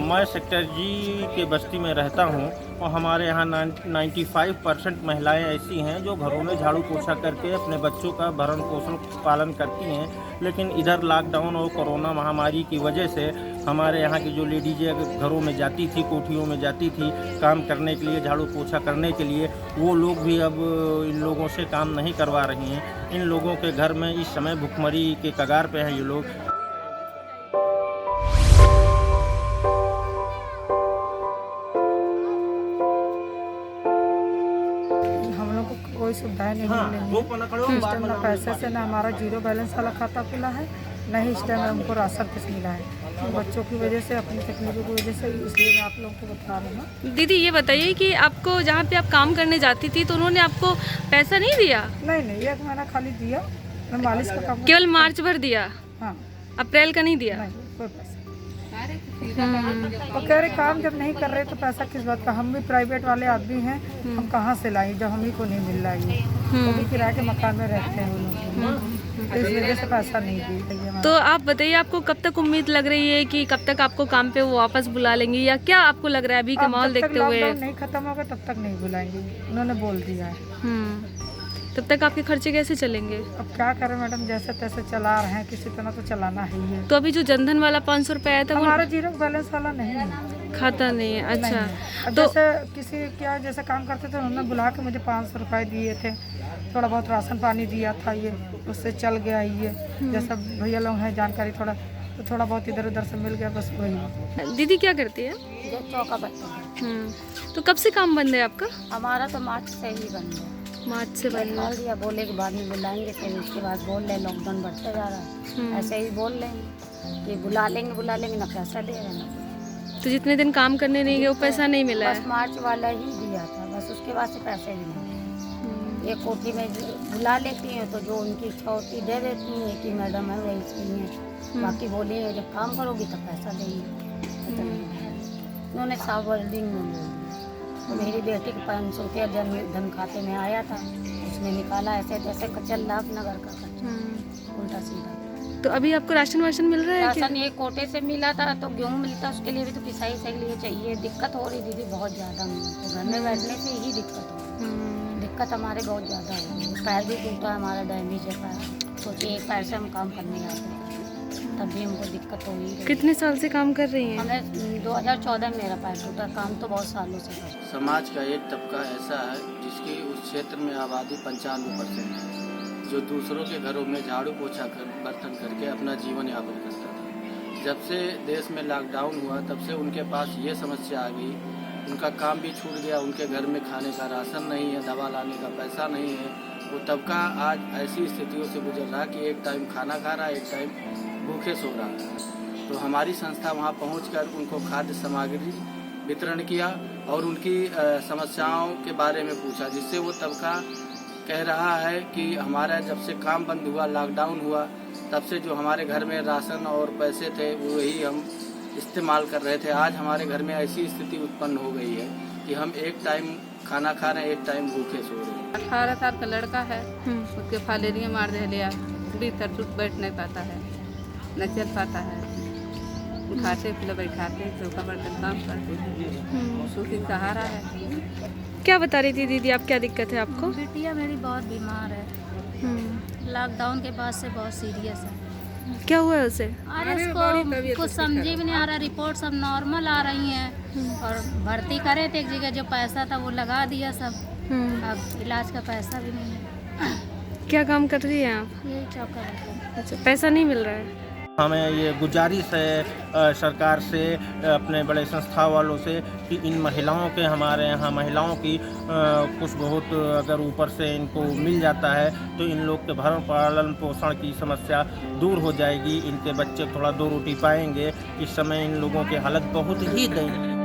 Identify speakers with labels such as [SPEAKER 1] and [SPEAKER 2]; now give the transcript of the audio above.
[SPEAKER 1] मैं सेक्टर जी के बस्ती में रहता हूँ और हमारे यहाँ 95% महिलाएं ऐसी हैं जो घरों में झाड़ू पोछा करके अपने बच्चों का भरण पोषण पालन करती हैं। लेकिन इधर लॉकडाउन और कोरोना महामारी की वजह से हमारे यहाँ की जो लेडीजें घरों में जाती थी, कोठियों में जाती थी काम करने के लिए, झाड़ू पोछा करने के लिए, वो लोग भी अब इन लोगों से काम नहीं करवा रही हैं। इन लोगों के घर में इस समय भुखमरी के कगार पे हैं ये लोग।
[SPEAKER 2] हम लोग को कोई सुविधाएं नहीं मिलेंगी। इस टाइम ना पैसे से ना हमारा जीरो बैलेंस वाला खाता खुला है, ना ही इस टाइम हमको राशन कुछ मिला है। बच्चों की वजह से, अपनी तकलीफों की वजह से, इसलिए मैं आप लोगों को बता रही हूँ।
[SPEAKER 3] दीदी ये बताइए कि आपको जहाँ पे आप काम करने जाती थी तो उन्होंने आपको पैसा नहीं दिया?
[SPEAKER 2] नहीं, 1 महीना खाली दिया। मैं मालिश का काम
[SPEAKER 3] केवल मार्च भर दिया?
[SPEAKER 2] हाँ,
[SPEAKER 3] अप्रैल का नहीं दिया?
[SPEAKER 2] नहीं, कोई पैसा। वो कह रहे काम जब नहीं कर रहे तो पैसा किस बात का। हम भी प्राइवेट वाले आदमी हैं, हम कहाँ से लाएं जब हम ही को नहीं मिल रहा है। वो भी किराए के मकान में रहते हैं वो लोग, तो इस वजह से पैसा नहीं दी।
[SPEAKER 3] तो आप बताइए, आपको कब तक उम्मीद लग रही है कि कब तक आपको काम पे वो वापस बुला लेंगे, या क्या आपको लग रहा है अभी का माहौल देखते हुए?
[SPEAKER 2] लॉकडाउन नहीं खत्म होगा तब तक नहीं बुलाएंगे, उन्होंने बोल दिया है।
[SPEAKER 3] तब तक आपके खर्चे कैसे चलेंगे?
[SPEAKER 2] अब क्या करें मैडम, जैसे तैसे चला रहे हैं, किसी तरह तो चलाना ही है।
[SPEAKER 3] तो अभी जो जनधन वाला 500 रुपये आया था
[SPEAKER 2] हमारा जीरो बैलेंस वाला नहीं है,
[SPEAKER 3] खाता नहीं है? अच्छा,
[SPEAKER 2] तो जैसे किसी क्या जैसे काम करते थे उन्होंने बुला के मुझे 500 रुपये दिए थे, थोड़ा बहुत राशन पानी दिया था, ये उससे चल गया ये। जैसा भैया लोग हैं जानकारी थोड़ा बहुत इधर उधर से मिल गया, बस वही।
[SPEAKER 3] दीदी क्या करती है?
[SPEAKER 4] जो चौका बच्चा।
[SPEAKER 3] तो कब से काम बंद है आपका?
[SPEAKER 4] हमारा तो मार्च से ही बंद है।
[SPEAKER 3] मार्च से बंद
[SPEAKER 4] बोल दिया, बोले के बाद में बुलाएंगे, फिर उसके बाद बोल रहे लॉकडाउन बढ़ता जा रहा है, ऐसे ही बोल रहे हैं कि बुला लेंगे ना पैसा दे रहे ना।
[SPEAKER 3] तो जितने दिन काम करने नहीं गए वो पैसा नहीं मिला
[SPEAKER 4] बस
[SPEAKER 3] है?
[SPEAKER 4] मार्च वाला ही दिया था, बस उसके बाद से पैसे भी नहीं। एक कोठी में बुला लेती हैं तो जो उनकी इच्छा होती दे देती हैं कि मैडम है वही सही है, बाकी बोली जब काम करोगी तब पैसा देंगे। उन्होंने साफ वर्डिंग में बोल दिया। तो मेरी बेटी के 500 रुपया धन खाते में आया था, उसने निकाला ऐसे जैसे चल रहा अपना घर का खर्चा, उल्टा सीधा।
[SPEAKER 3] तो अभी आपको राशन वाशन मिल रहा है?
[SPEAKER 4] राशन ये कोटे से मिला था, तो गेहूँ मिलता, उसके लिए भी तो पिसाई के लिए चाहिए। दिक्कत हो रही दीदी बहुत ज़्यादा, तो घर में बैठने से ही दिक्कत हो रही। दिक्कत हमारे बहुत ज़्यादा है, पैर भी टूटा, हमारा डैमेज है पैर। सोचिए एक पैर से हम काम करने जाते हैं तब भी हमको दिक्कत हो रही है।
[SPEAKER 3] कितने साल से काम कर रही हैं?
[SPEAKER 4] हमें 2014 में मेरा पैर टूटा, काम तो बहुत सालों से कर।
[SPEAKER 5] समाज का एक तबका ऐसा है जिसकी उस क्षेत्र में आबादी 95% है, जो दूसरों के घरों में झाड़ू पोछा कर बर्तन करके अपना जीवन यापन करता था। जब से देश में लॉकडाउन हुआ तब से उनके पास ये समस्या आ गई, उनका काम भी छूट गया, उनके घर में खाने का राशन नहीं है, दवा लाने का पैसा नहीं है। वो तबका आज ऐसी स्थितियों से गुजर रहा कि एक टाइम खाना खा रहा है, एक टाइम भूखे सो रहा है। तो हमारी संस्था वहाँ पहुंचकर उनको खाद्य सामग्री वितरण किया और उनकी समस्याओं के बारे में पूछा, जिससे वो तबका कह रहा है कि हमारा जब से काम बंद हुआ, लॉकडाउन हुआ, तब से जो हमारे घर में राशन और पैसे थे वही हम इस्तेमाल कर रहे थे। आज हमारे घर में ऐसी स्थिति उत्पन्न हो गई है कि हम एक टाइम खाना खा रहे हैं, एक टाइम भूखे सो रहे हैं।
[SPEAKER 6] 18 साल का लड़का है, उसके फालेरिया मार दे लिया, भीतर बैठ नहीं पाता है, न चल पाता है। उठाते फिर बैठाते, चौका बर्तन काम करते हैं, सूखी सहारा है।
[SPEAKER 3] क्या बता रही थी दीदी, आप क्या दिक्कत है आपको?
[SPEAKER 7] बिटिया मेरी बहुत बीमार है, लॉकडाउन के बाद से बहुत सीरियस है।
[SPEAKER 3] क्या हुआ है उसे?
[SPEAKER 7] अरे उसको कुछ समझ में नहीं आ रहा, रिपोर्ट सब नॉर्मल आ रही हैं और भर्ती करे थे एक जगह, जो पैसा था वो लगा दिया सब, अब इलाज का पैसा भी नहीं है।
[SPEAKER 3] क्या काम कर रही हैं आप?
[SPEAKER 7] यही चौका है।
[SPEAKER 3] अच्छा, पैसा नहीं मिल रहा है?
[SPEAKER 1] हमें ये गुजारिश है सरकार से, अपने बड़े संस्था वालों से कि इन महिलाओं के, हमारे यहाँ महिलाओं की कुछ बहुत अगर ऊपर से इनको मिल जाता है तो इन लोग के भरण पालन पोषण की समस्या दूर हो जाएगी, इनके बच्चे थोड़ा 2 रोटी पाएंगे। इस समय इन लोगों की हालत बहुत ही दयनीय है।